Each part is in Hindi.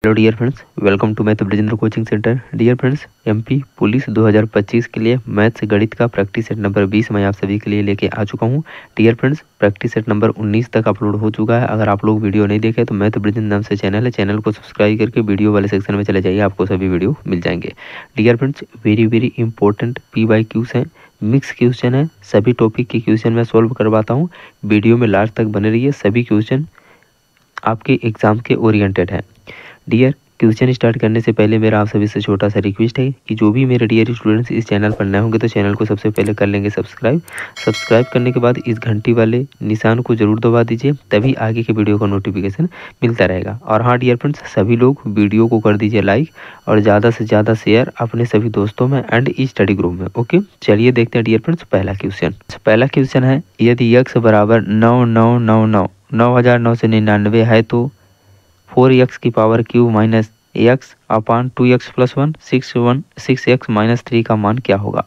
Hello dear friends, welcome to math Brajendra coaching centre. Dear friends, MP police 2025 के लिए मैथ्स गणित का प्रैक्टिस सेट नंबर 20 मैं आप सभी के लिए लेके आ चुका हूं। Dear friends, practice set number 19 तक अपलोड हो चुका है। अगर आप लोग वीडियो नहीं देखे तो मैथ ब्रजेंद्र नाम से चैनल है, चैनल को सब्सक्राइब करके वीडियो वाले सेक्शन में चले जाइए, आपको सभी वीडियो मिल जाएंगे। Dear friends, very very important PYQs हैं, मिक्स क्वेश्चन है। सभी टॉपिक के क्वेश्चन मैं सॉल्व करवाता हूँ, वीडियो में लास्ट तक बने रहिए। सभी क्वेश्चन आपके एग्जाम के ओरिएंटेड है। डियर, क्वेश्चन स्टार्ट करने से पहले मेरा आप सभी से छोटा सा रिक्वेस्ट है कि जो भी मेरे डियर स्टूडेंट्स इस चैनल पर नए होंगे तो चैनल को सबसे पहले कर लेंगे सब्सक्राइब करने के बाद इस घंटी वाले निशान को जरूर दबा दीजिए, तभी आगे के वीडियो का नोटिफिकेशन मिलता रहेगा। और हाँ डियर फ्रेंड्स, सभी लोग वीडियो को कर दीजिए लाइक और ज़्यादा से ज़्यादा शेयर अपने सभी दोस्तों में एंड स्टडी ग्रुप में। ओके, चलिए देखते हैं डियर फ्रेंड्स पहला क्वेश्चन है, यदि x बराबर 9999 है तो 4x की पावर क्यूब माइनस एक्स अपान 2x प्लस 1 6x माइनस 3 का मान क्या होगा।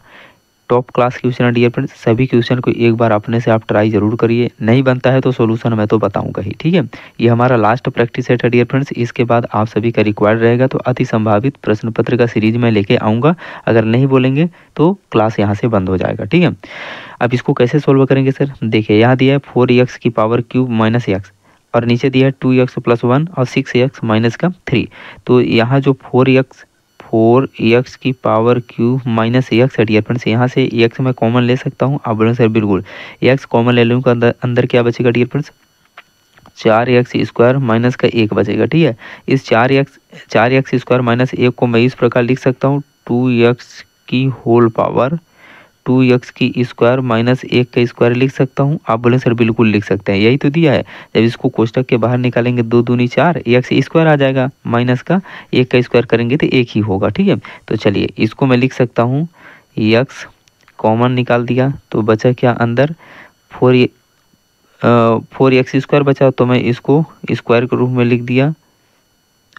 टॉप क्लास क्वेश्चन है डियर फ्रेंड्स, सभी क्वेश्चन को एक बार अपने से आप ट्राई जरूर करिए, नहीं बनता है तो सोल्यूशन मैं तो बताऊंगा ही। ठीक है, ये हमारा लास्ट प्रैक्टिस सेट है डियर फ्रेंड्स, इसके बाद आप सभी का रिक्वायर्ड रहेगा तो अति संभावित प्रश्न पत्र का सीरीज में लेके आऊँगा। अगर नहीं बोलेंगे तो क्लास यहाँ से बंद हो जाएगा। ठीक है, अब इसको कैसे सोल्व करेंगे सर, देखिए यहाँ दिया है 4x की पावर क्यूब माइनस एक्स और नीचे दिया है 2x प्लस 1 और 6x माइनस का 3। तो यहाँ जो 4x की पावर क्यूब माइनस एक्स है डियर फ्रेंड्स, यहाँ से x मैं कॉमन ले सकता हूँ। आप बोलेंगे सर बिल्कुल, x कॉमन ले लूँगा, अंदर क्या बचेगा dear friends, 4x square minus का 1 बचेगा। ठीक है, इस 4x स्क्वायर माइनस 1 को मैं इस प्रकार लिख सकता हूँ 2x की होल पावर 2x की स्क्वायर माइनस 1 का स्क्वायर लिख सकता हूँ। आप बोले सर बिल्कुल लिख सकते हैं, यही तो दिया है। जब इसको कोष्टक के बाहर निकालेंगे 2 दूनी 4 x स्क्वायर आ जाएगा, माइनस का 1 का स्क्वायर करेंगे तो 1 ही होगा। ठीक है, तो चलिए इसको मैं लिख सकता हूँ, x कॉमन निकाल दिया तो बचा क्या अंदर 4x स्क्वायर बचा, तो मैं इसको स्क्वायर के रूप में लिख दिया,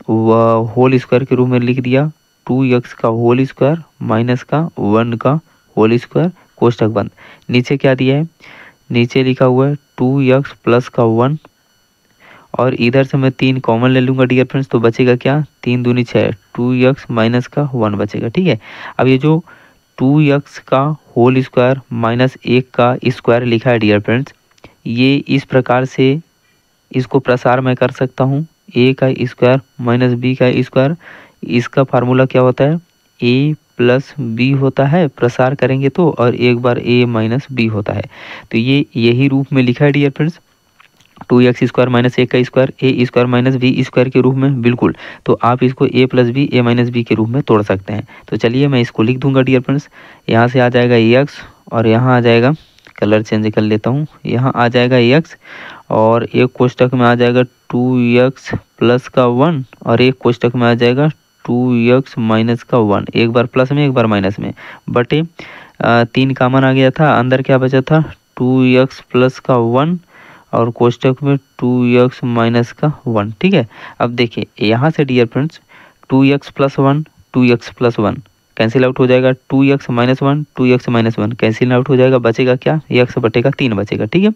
वह होल स्क्वायर के रूप में लिख दिया 2x का होल स्क्वायर माइनस का 1 का होल स्क्वायर, कोष्टक बंद। नीचे क्या दिया है, नीचे लिखा हुआ है 2x प्लस का 1 और इधर से मैं 3 कॉमन ले लूँगा डियर फ्रेंड्स, तो बचेगा क्या 3 दूनी 6 2x माइनस का 1 बचेगा। ठीक है, अब ये जो 2x का होल स्क्वायर माइनस 1 का स्क्वायर लिखा है डियर फ्रेंड्स, ये इस प्रकार से इसको प्रसार मैं कर सकता हूँ, a का स्क्वायर माइनस b का स्क्वायर। इसका फार्मूला क्या होता है, a प्लस बी होता है, प्रसार करेंगे तो, और एक बार a माइनस बी होता है। तो ये यही रूप में लिखा है dear friends, 2x square minus 1 का square a square minus b square के रूप में, बिल्कुल। तो आप इसको a plus b a minus b के रूप में तोड़ सकते हैं। तो चलिए मैं इसको लिख दूंगा डियर फ्रेंड्स, यहाँ से आ जाएगा x और यहाँ आ जाएगा, कलर चेंज कर लेता हूँ, यहाँ आ जाएगा x और एक कोष्टक में आ जाएगा 2x प्लस का 1 और एक कोष्टक में आ जाएगा 2x माइनस का 1, एक बार प्लस में एक बार माइनस में, बटे 3 कॉमन आ गया था, अंदर क्या बचा था 2x प्लस का 1 और कोष्टक में 2x माइनस का 1। ठीक है, अब देखिए यहाँ से dear friends 2x plus 1 2x plus 1 cancel out हो जाएगा, 2x minus 1 2x minus 1 cancel out हो जाएगा, बचेगा क्या x बटे का 3 बचेगा। ठीक है,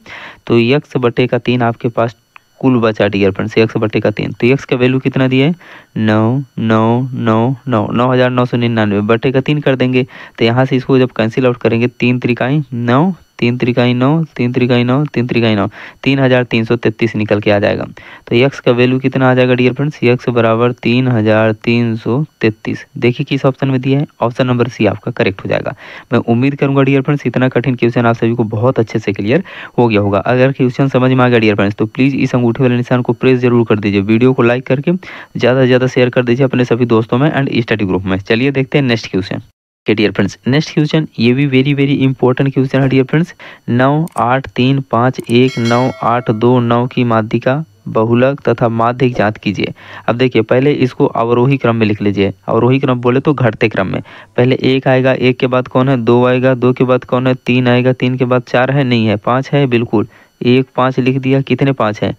तो x बटे का 3 आपके पास कुल बचा डियर फ्रेंड्स, x बटे का 3। तो x का वैल्यू कितना दिया है 9999 बटे का 3 कर देंगे। तो यहाँ से इसको जब कैंसिल आउट करेंगे 3 त्रिकाई 9 3 त्रिकाई 9 3 त्रिकाई 9 3 त्रिकाई 9 3333 निकल के आ जाएगा। तो x का वैल्यू कितना आ जाएगा डियर फ्रेंड्स, x बराबर 3333। देखिए किस ऑप्शन में दिया है, ऑप्शन नंबर सी आपका करेक्ट हो जाएगा। मैं उम्मीद करूंगा डियर फ्रेंड्स इतना कठिन क्वेश्चन आप सभी को बहुत अच्छे से क्लियर हो गया होगा। अगर क्वेश्चन समझ में आ गया डियर फ्रेंड्स तो प्लीज़ इस अंगूठे वाले निशान को प्रेस जरूर कर दीजिए, वीडियो को लाइक करके ज़्यादा से ज़्यादा शेयर कर दीजिए अपने सभी दोस्तों में एंड स्टडी ग्रुप में। चलिए देखते हैं next question. Dear friends, next question ये भी वेरी वेरी इंपॉर्टेंट क्वेश्चन है डियर फ्रेंड्स। 9 8 3 5 1 9 8 2 9 की माध्यिका बहुलक तथा माध्यिक ज्ञात कीजिए। अब देखिए पहले इसको अवरोही क्रम में लिख लीजिए, अवरोही क्रम बोले तो घटते क्रम में, पहले 1 आएगा, 1 के बाद कौन है 2 आएगा, 2 के बाद कौन है 3 आएगा, 3 के बाद 4 है नहीं है 5 है, बिल्कुल 1 5 लिख दिया, कितने 5 है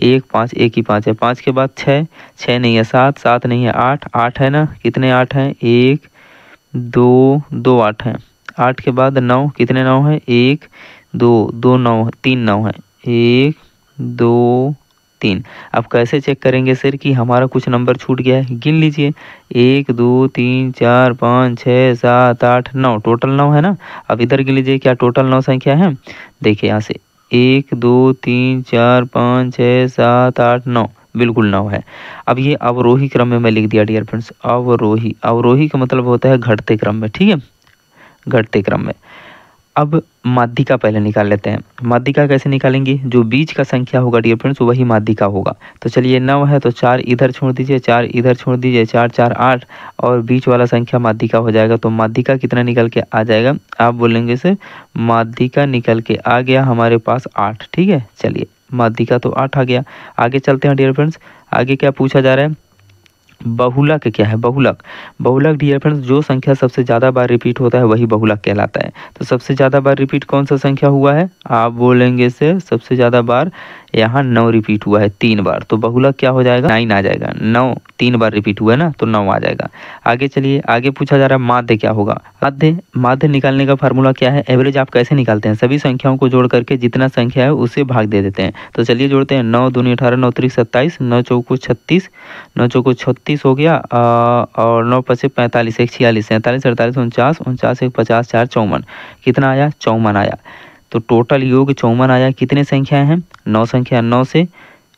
1 5 1 ही 5 है, 5 के बाद 6 6 नहीं है, 7 7 नहीं है, 8 8 है ना, कितने 8 है 1 2 2 8 है, 8 के बाद 9 कितने 9 है 1 2 2 9 3 9 है 1 2 3। अब कैसे चेक करेंगे सर कि हमारा कुछ नंबर छूट गया है? गिन लीजिए, 1 2 3 4 5 6 7 8 9, टोटल 9 है ना। अब इधर गिन लीजिए क्या टोटल 9 संख्या है। देखिए यहाँ से 1 2 3 4 5 6 7 8 9, बिल्कुल 9 है। अब ये अवरोही क्रम में मैं लिख दिया डियर फ्रेंड्स, अवरोही। अवरोही का मतलब होता है घटते क्रम में, ठीक है, घटते क्रम में। अब माध्यिका पहले निकाल लेते हैं। माध्यिका कैसे निकालेंगे? जो बीच का संख्या होगा डियर फ्रेंड्स वही माध्यिका होगा। तो चलिए 9 है तो 4 इधर छोड़ दीजिए, 4 इधर छोड़ दीजिए, 4 4 8 और बीच वाला संख्या माध्यिका हो जाएगा। तो माध्यिका कितना निकल के आ जाएगा? आप बोलेंगे सर माध्यिका निकल के आ गया हमारे पास 8, ठीक है। चलिए माध्यिका तो 8 आ गया। आगे चलते हैं डियर फ्रेंड्स। आगे क्या पूछा जा रहा है? बहुलक क्या है? बहुलक। बहुलक डियर फ्रेंड्स जो संख्या सबसे ज़्यादा बार रिपीट होता है वही बहुलक कहलाता है। तो सबसे ज़्यादा बार रिपीट कौन सा संख्या हुआ है? आप बोलेंगे से सबसे ज़्यादा बार यहाँ 9 रिपीट हुआ है 3 बार। तो बहुलक क्या हो जाएगा? 9 आ जाएगा। 9 3 बार रिपीट हुआ है ना, तो 9 आ जाएगा। आगे चलिए, आगे पूछा जा रहा है माध्य क्या होगा? माध्य, माध्य निकालने का फार्मूला क्या है? एवरेज आप कैसे निकालते हैं? सभी संख्याओं को जोड़ करके जितना संख्या है उसे भाग दे देते हैं। तो चलिए जोड़ते हैं, 9 दूनी 18, 9 त्रिक 27, 9 चौको 36, 9 चौको 36 हो गया और 9 पचे 45, 1 46, 47, 48, 49, 49 1 50, 4 54। कितना आया? 54 आया। तो टोटल योग 54 आया। कितने संख्याएं हैं? 9 संख्या। 9 से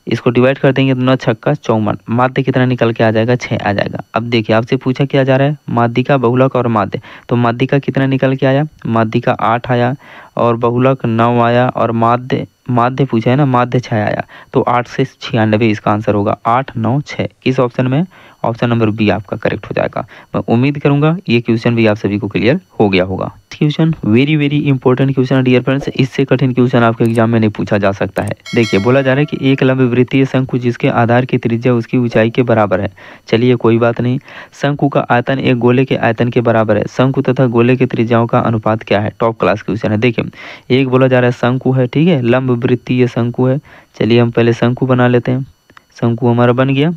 इसको डिवाइड कर देंगे तो 9 छक्का 54। माध्य कितना निकल के आ जाएगा? 6 आ जाएगा। अब देखिए आपसे पूछा क्या जा रहा है? माध्यिका, बहुलक और माध्य। तो माध्यिका कितना निकल के आया? माध्यिका 8 आया और बहुलक 9 आया और माध्य, माध्य पूछा है ना, माध्य 6 आया। तो 8 से 96 इसका आंसर होगा। 8 9 6 किस ऑप्शन में? ऑप्शन नंबर बी आपका करेक्ट हो जाएगा। मैं उम्मीद करूंगा ये क्वेश्चन भी आप सभी को क्लियर हो गया होगा। Question very very important question dear friends, इससे कठिन क्वेश्चन आपके एग्जाम में नहीं पूछा जा सकता है। देखिए बोला जा रहा है कि एक लंब वृत्तीय शंकु जिसके आधार की त्रिज्या उसकी ऊंचाई के बराबर है। चलिए कोई बात नहीं, शंकु का आयतन एक गोले के आयतन के बराबर है। शंकु तथा गोले के त्रिज्याओं का अनुपात क्या है? टॉप क्लास क्वेश्चन है। देखिए एक बोला जा रहा है शंकु है, ठीक है, लंब वृत्तीय शंकु है। चलिए हम पहले शंकु बना लेते हैं। शंकु हमारा बन गया।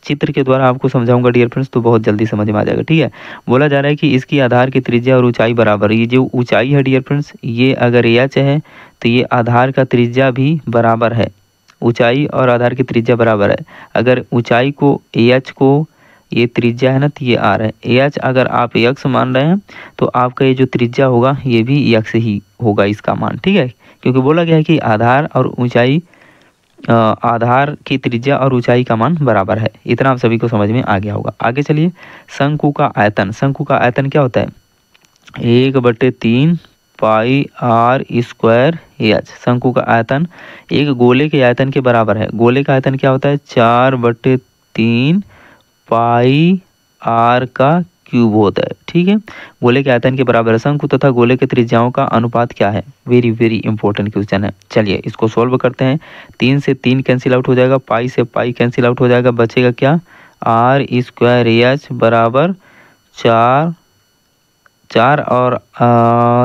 चित्र के द्वारा आपको समझाऊंगा डियर फ्रेंड्स तो बहुत जल्दी समझ में आ जाएगा, ठीक है। बोला जा रहा है कि इसकी आधार की त्रिज्या और ऊंचाई बराबर है। ये जो ऊंचाई है डियर फ्रेंड्स, ये अगर एच है तो ये आधार का त्रिज्या भी बराबर है। ऊंचाई और आधार की त्रिज्या बराबर है। अगर ऊंचाई को एच को, ये त्रिज्या है ना, तो ये आर है। एच अगर आप एक्स मान रहे हैं तो आपका ये जो त्रिज्या होगा ये भी एक्स ही होगा इसका मान, ठीक है। क्योंकि बोला गया है कि आधार और ऊंचाई, आधार की त्रिज्या और ऊंचाई का मान बराबर है। इतना आप सभी को समझ में आ गया होगा। आगे चलिए, शंकु का आयतन। शंकु का आयतन क्या होता है? 1/3 पाई आर स्क्वायर एच। शंकु का आयतन एक गोले के आयतन के बराबर है। गोले का आयतन क्या होता है? 4/3 पाई आर का क्यूब होता है, ठीक है। गोले के आयतन के बराबर है। शंकु तथा गोले के त्रिज्याओं का अनुपात क्या है? वेरी वेरी इंपॉर्टेंट क्वेश्चन है। चलिए इसको सोल्व करते हैं। 3 से 3 कैंसिल आउट हो जाएगा, पाई से पाई कैंसिल आउट हो जाएगा, बचेगा क्या? आर स्क्वायर एच बराबर 4 4 और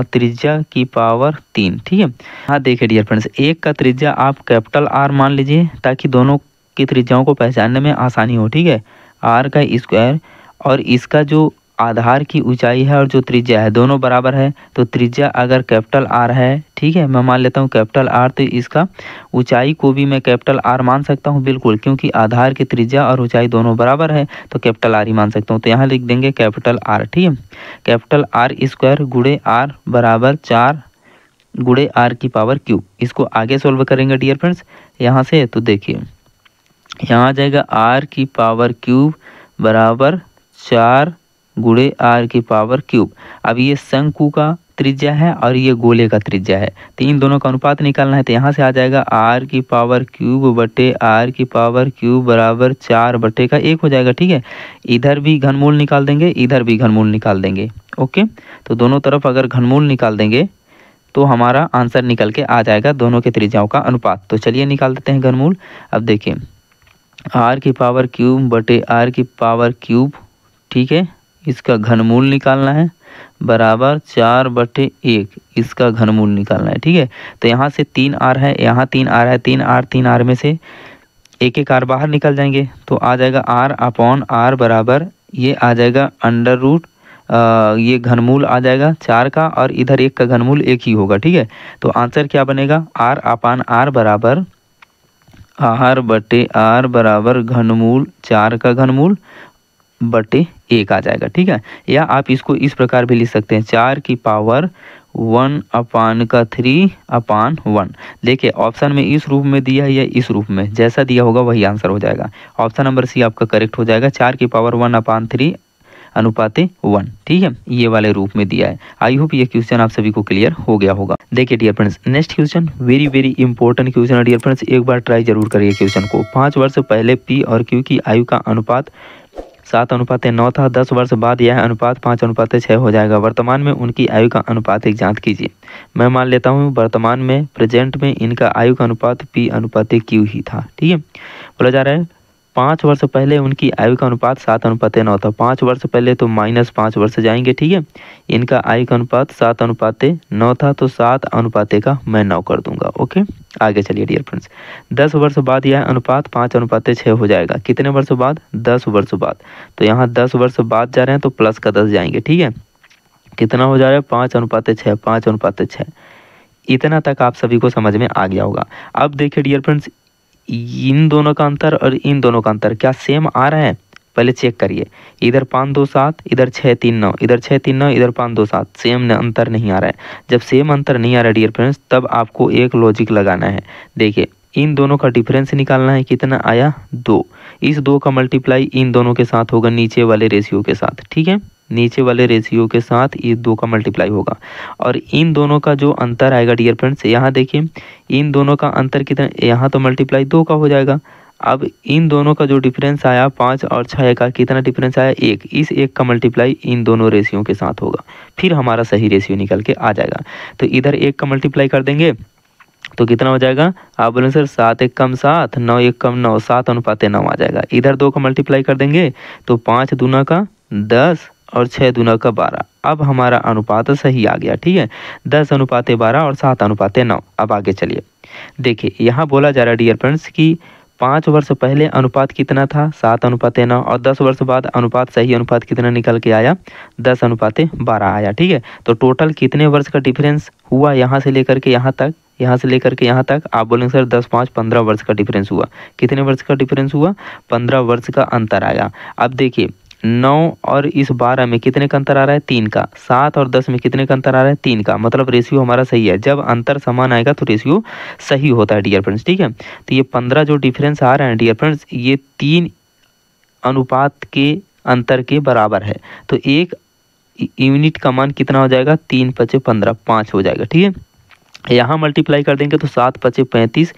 त्रिज्या की पावर 3, ठीक है। हाँ देखिए डियर फ्रेंड्स, एक का त्रिज्या आप कैपिटल आर मान लीजिए ताकि दोनों की त्रिज्याओं को पहचानने में आसानी हो, ठीक है। आर का स्क्वायर और इसका जो आधार की ऊंचाई है और जो त्रिज्या है दोनों बराबर है। तो त्रिज्या अगर कैपिटल आर है, ठीक है, मैं मान लेता हूँ कैपिटल आर, तो इसका ऊंचाई को भी मैं कैपिटल आर मान सकता हूँ, बिल्कुल, क्योंकि आधार की त्रिज्या और ऊंचाई दोनों बराबर है तो कैपिटल आर ही मान सकता हूँ। तो यहाँ लिख देंगे कैपिटल आर, ठीक है। कैपिटल आर स्क्वायर गुणे आर बराबर 4 गुणे आर की पावर क्यूब। इसको आगे सोल्व करेंगे डियर फ्रेंड्स यहाँ से। तो देखिए यहाँ आ जाएगा आर की पावर क्यूब बराबर 4 गुणे आर की पावर क्यूब। अब ये शंकु का त्रिज्या है और ये गोले का त्रिज्या है, तो इन दोनों का अनुपात निकालना है। तो यहाँ से आ जाएगा आर की पावर क्यूब बटे आर की पावर क्यूब बराबर 4 बटे का 1 हो जाएगा, ठीक है। इधर भी घनमूल निकाल देंगे, इधर भी घनमूल निकाल देंगे, ओके। तो दोनों तरफ अगर घनमूल निकाल देंगे तो हमारा आंसर निकल के आ जाएगा दोनों के त्रिज्याओं का अनुपात। तो चलिए निकाल देते हैं घनमूल। अब देखिए आर की पावर क्यूब बटे आर की पावर क्यूब, ठीक है, इसका घनमूल निकालना है बराबर 4/1 इसका घनमूल निकालना है, ठीक है। तो यहाँ से 3 आर है, यहाँ 3 आर है, 3 आर में से एक एक आर बाहर निकल जाएंगे तो आ जाएगा आर अपॉन आर बराबर, ये आ जाएगा अंडर रूट, ये घनमूल आ जाएगा 4 का और इधर 1 का घनमूल 1 ही होगा, ठीक है। तो आंसर क्या बनेगा? आर अपॉन आर बराबर आर बटे आर बराबर घनमूल 4 का घनमूल बटे 1 आ जाएगा, ठीक है। या आप इसको इस प्रकार भी लिख सकते हैं 4 की पावर 1/3/1। देखिए ऑप्शन में इस रूप में दिया है या इस रूप में, जैसा दिया होगा वही आंसर हो जाएगा। ऑप्शन नंबर सी आपका करेक्ट हो जाएगा, 4 की पावर 1/3/1, ठीक है, ये वाले रूप में दिया है। आई होप ये क्वेश्चन आप सभी को क्लियर हो गया होगा। देखिए dear friends, next question very very important question है डियर फ्रेंड्स, एक बार ट्राई जरूर करिए क्वेश्चन को। 5 वर्ष पहले पी और क्यू की आयु का अनुपात 7:9 था। 10 वर्ष बाद यह अनुपात 5:6 हो जाएगा। वर्तमान में उनकी आयु का अनुपात एक ज्ञात कीजिए। मैं मान लेता हूँ वर्तमान में प्रेजेंट में इनका आयु का अनुपात P/Q ही था, ठीक है। बोला जा रहा है 5 वर्ष पहले उनकी आयु का अनुपात 7:9 था। 5 वर्ष पहले तो -5 वर्ष जाएंगे, ठीक है। इनका आयु का अनुपात 7:9 था तो 7 का मैं 9 कर दूंगा, ओके। आगे चलिए डियर फ्रेंड्स, 10 वर्ष बाद यह अनुपात 5:6 हो जाएगा। कितने वर्ष बाद? 10 वर्ष बाद। तो यहाँ 10 वर्ष बाद जा रहे हैं तो प्लस का 10 जाएंगे, ठीक है। कितना हो जा रहा है? 5:6, 5:6। इतना तक आप सभी को समझ में आ गया होगा। अब देखिए डियर फ्रेंड्स, इन दोनों का अंतर और इन दोनों का अंतर क्या सेम आ रहा है? पहले चेक करिए, इधर 5 2 7, इधर 6 3 9, इधर 6 3 9, इधर 5 2 7, सेम अंतर नहीं आ रहा है। जब सेम अंतर नहीं आ रहा है डियर फ्रेंड्स, तब आपको एक लॉजिक लगाना है। देखिए इन दोनों का डिफरेंस निकालना है, कितना आया? 2। इस 2 का मल्टीप्लाई इन दोनों के साथ होगा, नीचे वाले रेशियो के साथ, ठीक है। नीचे वाले रेशियो के साथ इस 2 का मल्टीप्लाई होगा और इन दोनों का जो अंतर आएगा डियर फ्रेंड्स, यहाँ देखिए इन दोनों का अंतर कितना, यहाँ तो मल्टीप्लाई 2 का हो जाएगा। अब इन दोनों का जो डिफरेंस आया 5 और 6 का, कितना डिफरेंस आया? 1। इस 1 का मल्टीप्लाई इन दोनों रेशियो के साथ होगा, फिर हमारा सही रेशियो निकल के आ जाएगा। तो इधर 1 का मल्टीप्लाई कर देंगे तो कितना हो जाएगा? आप बोलें सर 7 1 कम 7, 9 1 कम 9, 7:9 आ जाएगा। इधर 2 का मल्टीप्लाई कर देंगे तो 5 दूना का 10 और 6 दूना का 12। अब हमारा अनुपात सही आ गया, ठीक है। 10:12 और 7:9। अब आगे चलिए, देखिए यहाँ बोला जा रहा है डियर फ्रेंड्स कि 5 वर्ष पहले अनुपात कितना था? 7:9 और 10 वर्ष बाद अनुपात, सही अनुपात कितना निकल के आया? 10:12 आया, ठीक है। तो टोटल कितने वर्ष का डिफरेंस हुआ यहाँ से लेकर के यहाँ तक? यहाँ से लेकर के यहाँ तक आप बोलेंगे सर 10 5 15 वर्ष का डिफरेंस हुआ। कितने वर्ष का डिफरेंस हुआ? 15 वर्ष का अंतर आया। अब देखिए 9 और इस 12 में कितने का अंतर आ रहा है? 3 का। 7 और 10 में कितने का अंतर आ रहा है? 3 का। मतलब रेशियो हमारा सही है। जब अंतर समान आएगा तो रेशियो सही होता है डियर फ्रेंड्स, ठीक है। तो ये 15 जो डिफरेंस आ रहा है डियर फ्रेंड्स, ये 3 अनुपात के अंतर के बराबर है। तो एक यूनिट का मान कितना हो जाएगा? 3 5 15, 5 हो जाएगा, ठीक है। यहाँ मल्टीप्लाई कर देंगे तो 7 5 35,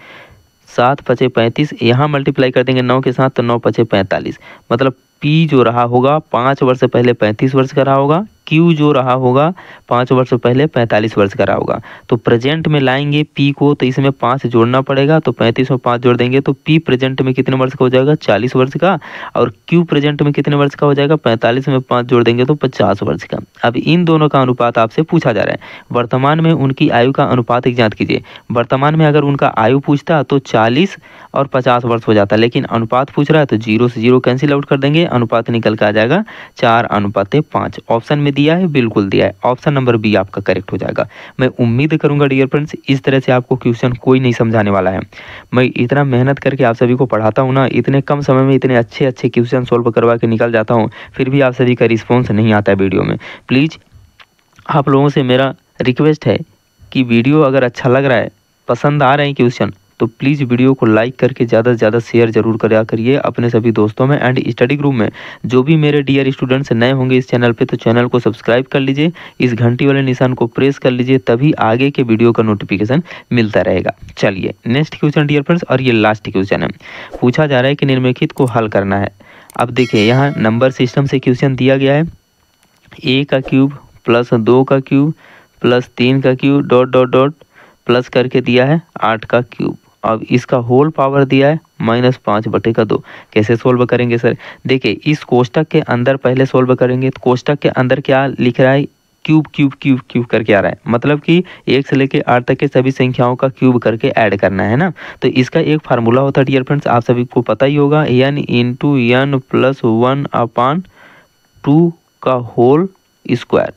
7 5 35। यहाँ मल्टीप्लाई कर देंगे 9 के साथ तो 9 5 45। मतलब पी जो रहा होगा 5 वर्ष पहले 35 वर्ष का रहा होगा, क्यू जो रहा होगा 5 वर्ष पहले 45 वर्ष का रहा होगा। तो प्रेजेंट में लाएंगे पी को तो इसमें 5 जोड़ना पड़ेगा, तो 35 में 5 जोड़ देंगे तो पी प्रेजेंट में कितने वर्ष का हो जाएगा? 40 वर्ष का। और क्यू प्रेजेंट में कितने वर्ष का हो जाएगा? 45 में 5 जोड़ देंगे तो 50 वर्ष का। अब इन दोनों का अनुपात आपसे पूछा जा रहा है, वर्तमान में उनकी आयु का अनुपात एक ज्ञात कीजिए। वर्तमान में अगर उनका आयु पूछता तो 40 और 50 वर्ष हो जाता, लेकिन अनुपात पूछ रहा है तो 0 से 0 कैंसिल आउट कर देंगे, अनुपात निकल कर आ जाएगा 4:5। ऑप्शन में दिया है, बिल्कुल दिया है, ऑप्शन नंबर बी आपका करेक्ट हो जाएगा। मैं उम्मीद करूंगा डियर फ्रेंड्स इस तरह से आपको क्वेश्चन कोई नहीं समझाने वाला है। मैं इतना मेहनत करके आप सभी को पढ़ाता हूँ ना, इतने कम समय में इतने अच्छे अच्छे क्वेश्चन सॉल्व करवा के निकल जाता हूँ, फिर भी आप सभी का रिस्पॉन्स नहीं आता है वीडियो में। प्लीज़ आप लोगों से मेरा रिक्वेस्ट है कि वीडियो अगर अच्छा लग रहा है, पसंद आ रहे हैं क्वेश्चन, तो प्लीज़ वीडियो को लाइक करके ज़्यादा से ज़्यादा शेयर जरूर करा करिए अपने सभी दोस्तों में। एंड स्टडी ग्रुप में जो भी मेरे डियर स्टूडेंट्स नए होंगे इस चैनल पे, तो चैनल को सब्सक्राइब कर लीजिए, इस घंटी वाले निशान को प्रेस कर लीजिए, तभी आगे के वीडियो का नोटिफिकेशन मिलता रहेगा। चलिए नेक्स्ट क्वेश्चन डियर फ्रेंड्स, और ये लास्ट क्वेश्चन है। पूछा जा रहा है कि निम्नलिखित को हल करना है। अब देखिए यहाँ नंबर सिस्टम से क्वेश्चन दिया गया है, a का क्यूब प्लस 2 का क्यूब प्लस 3 का cube dot dot dot plus करके दिया है 8 का क्यूब। अब इसका होल पावर दिया है -5/2। कैसे सोल्व करेंगे सर? देखिए इस कोष्टक के अंदर पहले सोल्व करेंगे, तो कोष्टक के अंदर क्या लिख रहा है? क्यूब क्यूब क्यूब क्यूब करके आ रहा है, मतलब कि 1 से लेके 8 तक के सभी संख्याओं का क्यूब करके ऐड करना है ना। तो इसका एक फार्मूला होता है डियर फ्रेंड्स, आप सभी को पता ही होगा, n × n + 1/2 का होल स्क्वायर।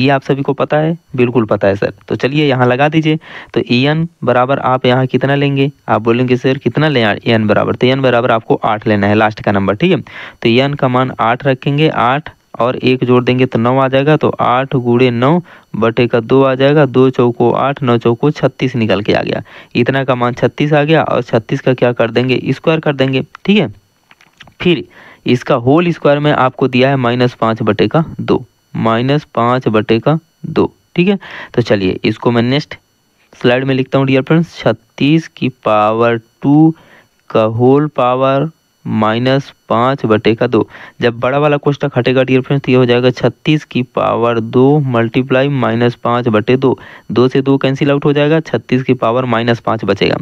ये आप सभी को पता है? बिल्कुल पता है सर। तो चलिए यहाँ लगा दीजिए। तो एन बराबर आप यहाँ कितना लेंगे? आप बोलेंगे सर कितना लें एन बराबर? तो एन बराबर आपको 8 लेना है, लास्ट का नंबर, ठीक है। तो एन का मान 8 रखेंगे, 8 और 1 जोड़ देंगे तो 9 आ जाएगा। तो 8 गुणे 9 बटे का 2 आ जाएगा। 2 चौको 8, 9 चौको 36 निकल के आ गया। इतना का मान 36 आ गया और 36 का क्या कर देंगे? स्क्वायर कर देंगे, ठीक है। फिर इसका होल स्क्वायर में आपको दिया है -5 बटे का 2, -5 बटे का 2, ठीक है। तो चलिए इसको मैं नेक्स्ट स्लाइड में लिखता हूँ डियर फ्रेंड्स। 36 की पावर 2 का होल पावर -5 बटे का 2। जब बड़ा वाला कोष्टक हटेगा डियर फ्रेंड्स तो ये हो जाएगा 36 की पावर 2 मल्टीप्लाई -5 बटे 2। 2 से 2 कैंसिल आउट हो जाएगा, 36 की पावर -5 बचेगा।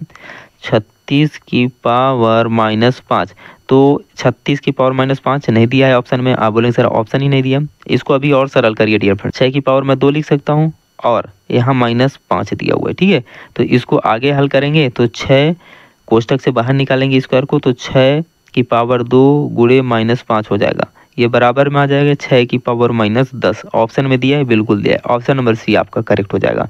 36 की पावर -5, तो 36 की पावर -5 नहीं दिया है ऑप्शन में। आप बोलेंगे सर ऑप्शन ही नहीं दिया। इसको अभी और सरल करिए डियर फ्रेंड। 6 की पावर मैं 2 लिख सकता हूँ और यहाँ -5 दिया हुआ है, ठीक है। तो इसको आगे हल करेंगे तो 6 कोष्टक से बाहर निकालेंगे स्क्वायर को, तो 6 की पावर 2 गुणे -5 हो जाएगा। ये बराबर में आ जाएगा 6 की पावर -10। ऑप्शन में दिया है, बिल्कुल दिया है। ऑप्शन नंबर सी आपका करेक्ट हो जाएगा।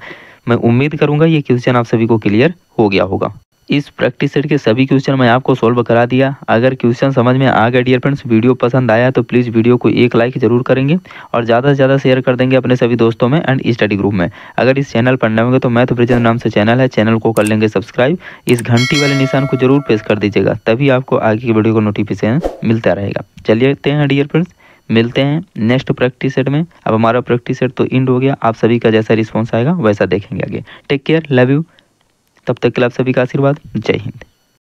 मैं उम्मीद करूंगा ये क्वेश्चन आप सभी को क्लियर हो गया होगा। इस प्रैक्टिस सेट के सभी क्वेश्चन मैं आपको सॉल्व करा दिया। अगर क्वेश्चन समझ में आ गया डियर फ्रेंड्स, वीडियो पसंद आया तो प्लीज़ वीडियो को एक लाइक जरूर करेंगे और ज़्यादा से ज़्यादा शेयर कर देंगे अपने सभी दोस्तों में एंड स्टडी ग्रुप में। अगर इस चैनल पर नए होंगे तो मैथ ब्रिजेंद्र नाम से चैनल है, चैनल को कर लेंगे सब्सक्राइब। इस घंटी वाले निशान को जरूर प्रेस कर दीजिएगा, तभी आपको आगे की वीडियो को नोटिफिकेशन मिलता रहेगा। चलिए डियर फ्रेंड्स, मिलते हैं नेक्स्ट प्रैक्टिस सेट में। अब हमारा प्रैक्टिस सेट तो एंड हो गया। आप सभी का जैसा रिस्पॉन्स आएगा वैसा देखेंगे आगे। Take care, love you. तब तक के लिए आप सभी का आशीर्वाद। जय हिंद।